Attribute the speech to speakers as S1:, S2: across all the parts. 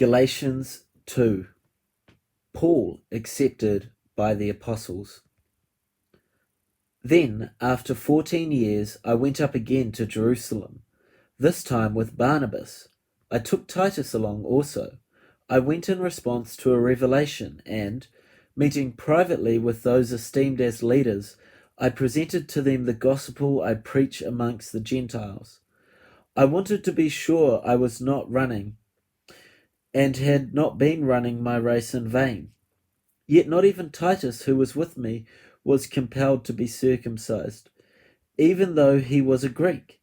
S1: Galatians 2. Paul accepted by the apostles. Then, after 14 years, I went up again to Jerusalem, this time with Barnabas. I took Titus along also. I went in response to a revelation, and, meeting privately with those esteemed as leaders, I presented to them the gospel I preach amongst the Gentiles. I wanted to be sure I was not running, and had not been running my race in vain. Yet not even Titus, who was with me, was compelled to be circumcised, even though he was a Greek.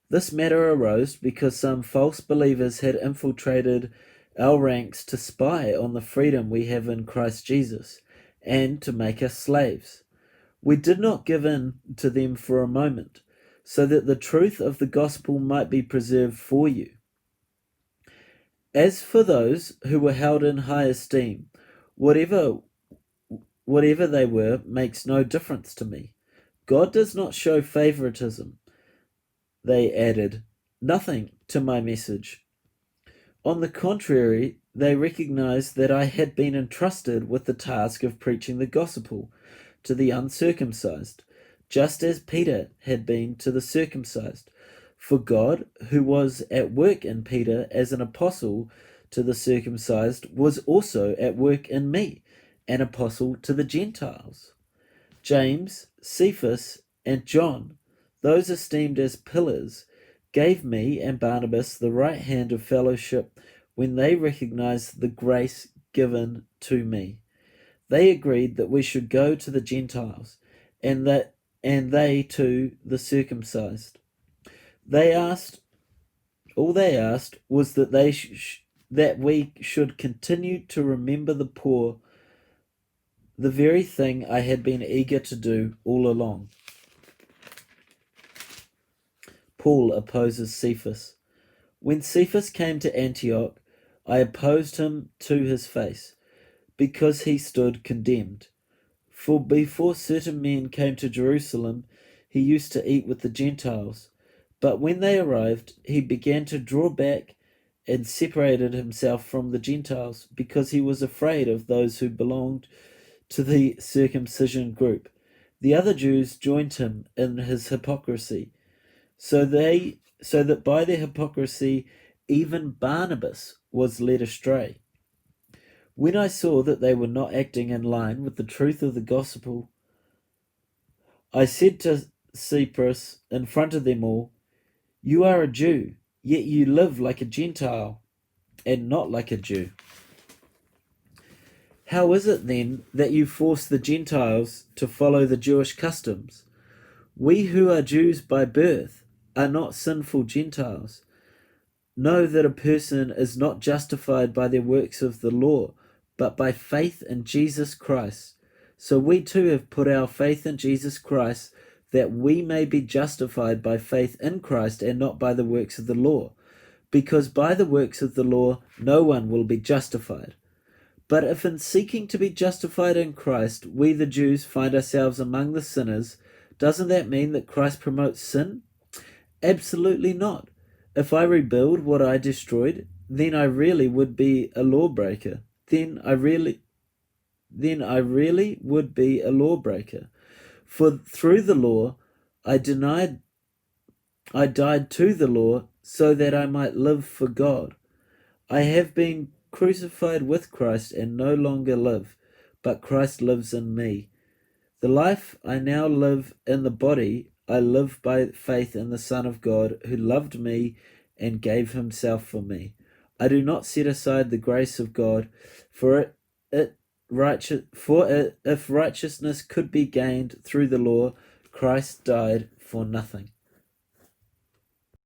S1: This matter arose because some false believers had infiltrated our ranks to spy on the freedom we have in Christ Jesus, and to make us slaves. We did not give in to them for a moment, so that the truth of the gospel might be preserved for you. As for those who were held in high esteem, whatever they were makes no difference to me. God does not show favoritism. They added nothing to my message. On the contrary, they recognized that I had been entrusted with the task of preaching the gospel to the uncircumcised, just as Peter had been to the circumcised. For God, who was at work in Peter as an apostle to the circumcised, was also at work in me, an apostle to the Gentiles. James, Cephas, and John, those esteemed as pillars, gave me and Barnabas the right hand of fellowship when they recognized the grace given to me. They agreed that we should go to the Gentiles, and they to the circumcised. All they asked was that that we should continue to remember the poor, the very thing I had been eager to do all along. Paul opposes Cephas. When Cephas came to Antioch, I opposed him to his face, because he stood condemned. For before certain men came to Jerusalem, he used to eat with the Gentiles. But when they arrived, he began to draw back and separated himself from the Gentiles, because he was afraid of those who belonged to the circumcision group. The other Jews joined him in his hypocrisy, so that by their hypocrisy even Barnabas was led astray. When I saw that they were not acting in line with the truth of the gospel, I said to Cephas in front of them all, "You are a Jew, yet you live like a Gentile and not like a Jew. How is it then that you force the Gentiles to follow the Jewish customs? We who are Jews by birth are not sinful Gentiles. Know that a person is not justified by their works of the law, but by faith in Jesus Christ. So we too have put our faith in Jesus Christ, that we may be justified by faith in Christ and not by the works of the law. Because by the works of the law no one will be justified. But if in seeking to be justified in Christ, we the Jews find ourselves among the sinners, doesn't that mean that Christ promotes sin? Absolutely not. If I rebuild what I destroyed, then I really would be a lawbreaker. Then I really would be a lawbreaker. For through the law I died to the law so that I might live for God. I have been crucified with Christ and no longer live, but Christ lives in me. The life I now live in the body, I live by faith in the Son of God, who loved me and gave himself for me. I do not set aside the grace of God, for if righteousness could be gained through the law, Christ died for nothing.